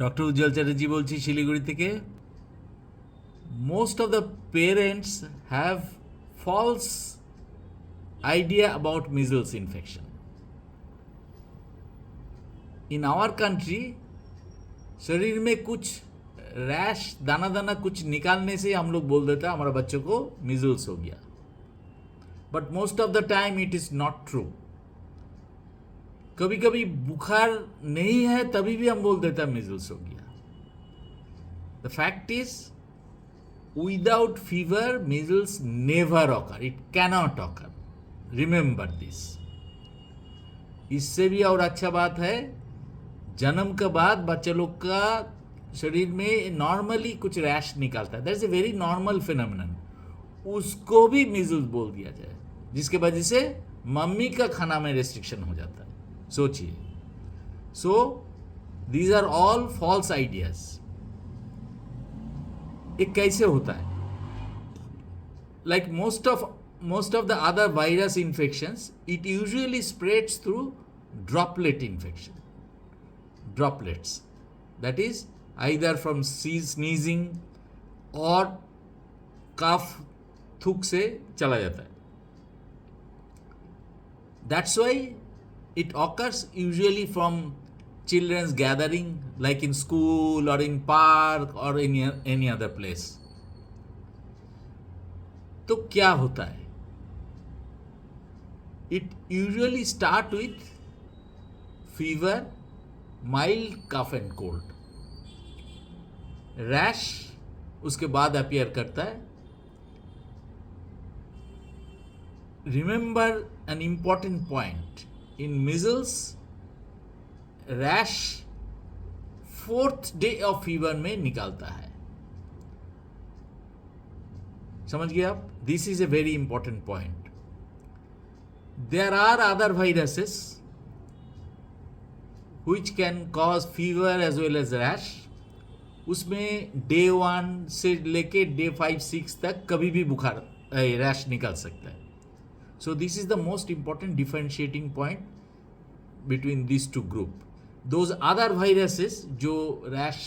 Doctor উজ্জ্বল চ্যাটার্জি বলছি শিলিগুড়ি থেকে। Most of the parents have false idea about measles infection. In our country, शरीर में कुछ रैश दाना दाना कुछ निकालने से हम लोग बोल देता है हमारा बच्चों को मीजल्स हो गया, but most of the time it is not true. कभी कभी बुखार नहीं है तभी भी हम बोल देते हैं मीजल्स हो गया. The fact is without fever measles never occur, it cannot occur. Remember this. इससे भी और अच्छा बात है, जन्म के बाद बच्चे लोग का शरीर में नॉर्मली कुछ रैश निकालता है, that is a very normal phenomenon. उसको भी मीजल्स बोल दिया जाए, जिसके वजह से मम्मी का खाना में रेस्ट्रिक्शन हो जाता है. सोचिए. So these are all false ideas. ये कैसे होता है? Like most of the other virus infections, it usually spreads through droplet infection. Droplets. That is either from sneezing or cough, थूक से चला जाता है. That's why it occurs usually from children's gathering, like in school or in park or in any other place. तो क्या होता है? It usually start with fever, mild cough and cold. Rash उसके बाद अपीयर करता है. Remember an important point. In measles, rash 4th day of fever में निकालता है. समझ गए आप? This is a very important point. There are other viruses which can cause fever as well as rash. उसमें day 1 से लेके day 5-6 तक कभी भी बुखार रैश निकल सकता है. So this is the most important differentiating point between these two group. Those other viruses जो रैश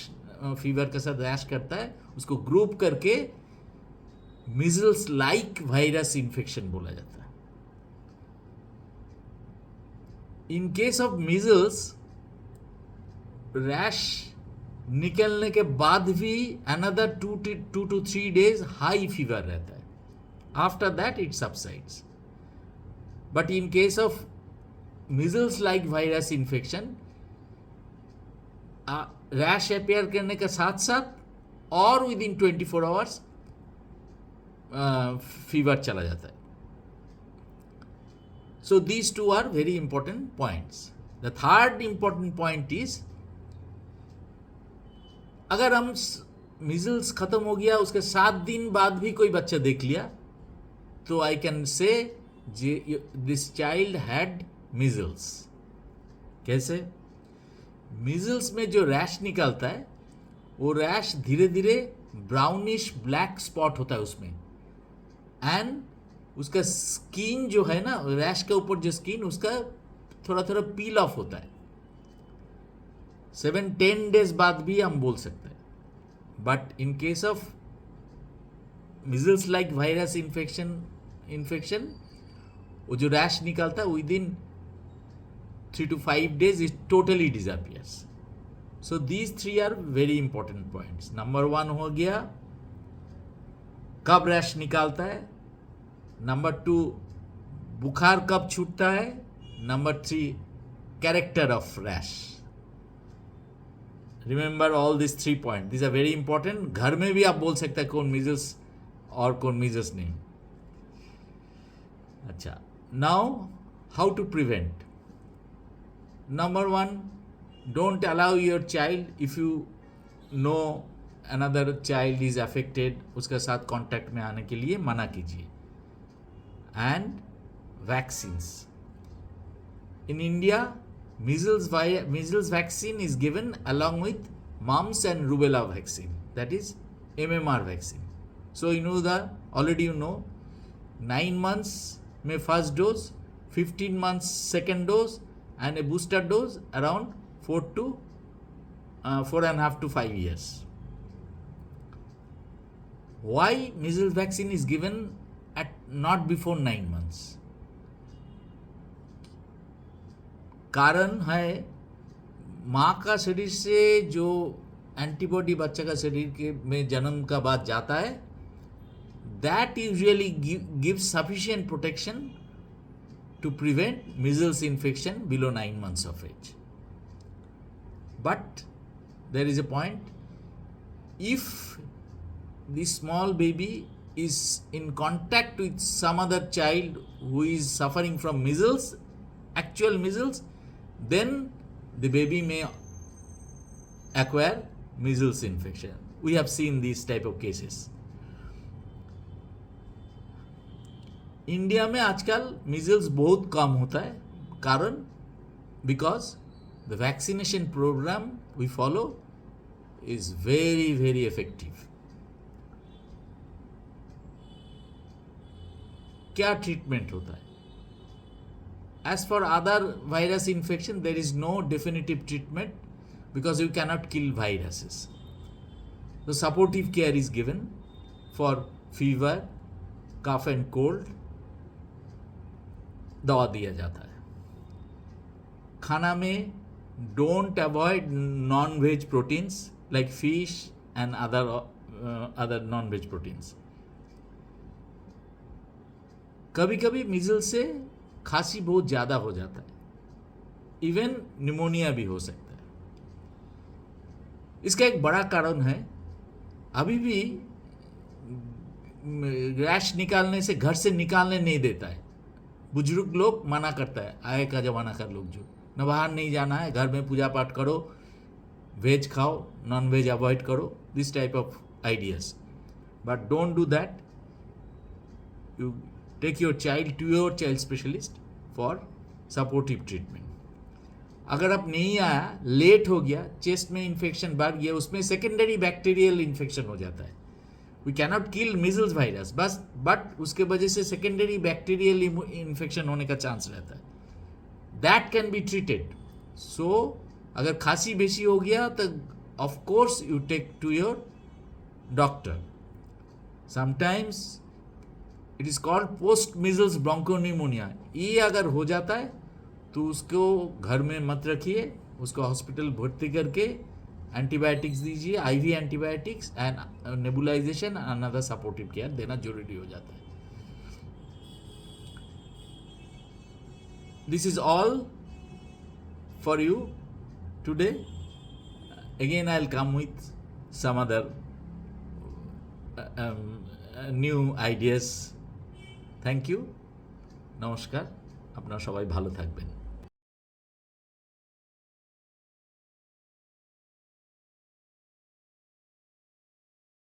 फीवर के साथ रैश करता है उसको ग्रुप करके measles like virus infection बोला जाता है. In case of measles, rash निकलने के बाद भी another 2 to 3 days high fever रहता है. After that it subsides. But in case of measles like virus infection, rash appear करने के साथ साथ और within 24 hours फीवर चला जाता है. So these two are very important points. The third important point is, अगर हम मीजल्स खत्म हो गया उसके 7 दिन बाद भी कोई बच्चा देख लिया तो I can say this child had measles. कैसे? मीजल्स में जो रैश निकलता है वो रैश धीरे धीरे ब्राउनिश ब्लैक स्पॉट होता है उसमें, एंड उसका स्किन जो है ना, रैश के ऊपर जो स्किन उसका थोड़ा थोड़ा पील ऑफ होता है. 7-10 डेज बाद भी हम बोल सकते हैं. But in case of measles like virus infection वो जो रैश निकलता है with in 3 to 5 days it totally disappears. So these 3 are very important points. Number 1 हो गया कब रैश निकालता है. नंबर 2 बुखार कब छूटता है. Number 3 character of rash. Remember all this 3 point. This are very important. घर में भी आप बोल सकते हैं कौन मीजल्स और कौन मीजल्स नहीं. अच्छा, now how to prevent. Number 1, don't allow your child, if you know another child is affected, उसके साथ कांटेक्ट में आने के लिए मना कीजिए. And vaccines in India, measles vaccine is given along with mumps and rubella vaccine, that is MMR vaccine. So already you know 9 months में first dose, 15 months second dose, and a booster dose around 4 to 4.5 to 5 years. Why measles vaccine is given at not before 9 months? कारण है माँ का शरीर से जो antibody बच्चे का शरीर के में जन्म का बाद जाता है, that usually gives sufficient protection to prevent measles infection below 9 months of age. But there is a point, if the small baby is in contact with some other child who is suffering from measles, actual measles, then the baby may acquire measles infection. We have seen these type of cases. India में आजकल measles बहुत कम होता है, कारण because the vaccination program we follow is very very effective. क्या treatment होता है? As for other virus infection there is no definitive treatment because you cannot kill viruses. The supportive care is given for fever, cough and cold. दवा दिया जाता है. खाना में don't avoid non veg proteins like fish and other non veg proteins. कभी कभी measles से खांसी बहुत ज़्यादा हो जाता है, इवन निमोनिया भी हो सकता है. इसका एक बड़ा कारण है, अभी भी रैश निकालने से घर से निकालने नहीं देता है. बुजुर्ग लोग मना करता है, आए का जमाना का लोग जो न बाहर नहीं जाना है, घर में पूजा पाठ करो, वेज खाओ, नॉन वेज अवॉइड करो, this type of ideas. But don't do that. You take your child to your child specialist for supportive treatment. अगर अब नहीं आया, लेट हो गया, चेस्ट में इन्फेक्शन बढ़ गया, उसमें सेकेंडरी बैक्टीरियल इन्फेक्शन हो जाता है. We cannot kill measles virus बस, बट उसके वजह से सेकेंडरी बैक्टीरियल इन्फेक्शन होने का चांस रहता है. That can be treated. So अगर खांसी बेसी हो गया तो of course you take to your doctor. Sometimes it is called post measles bronchopneumonia. ये अगर हो जाता है तो उसको घर में मत रखिए, उसको हॉस्पिटल भर्ती करके एंटीबायोटिक्स दीजिए, IV antibiotics and nebulization and another supportive care देना जरूरी हो जाता है. This is all for you today. Again I will come with some other new ideas. Thank you. নমস্কার. আপনারা সবাই ভালো থাকবেন.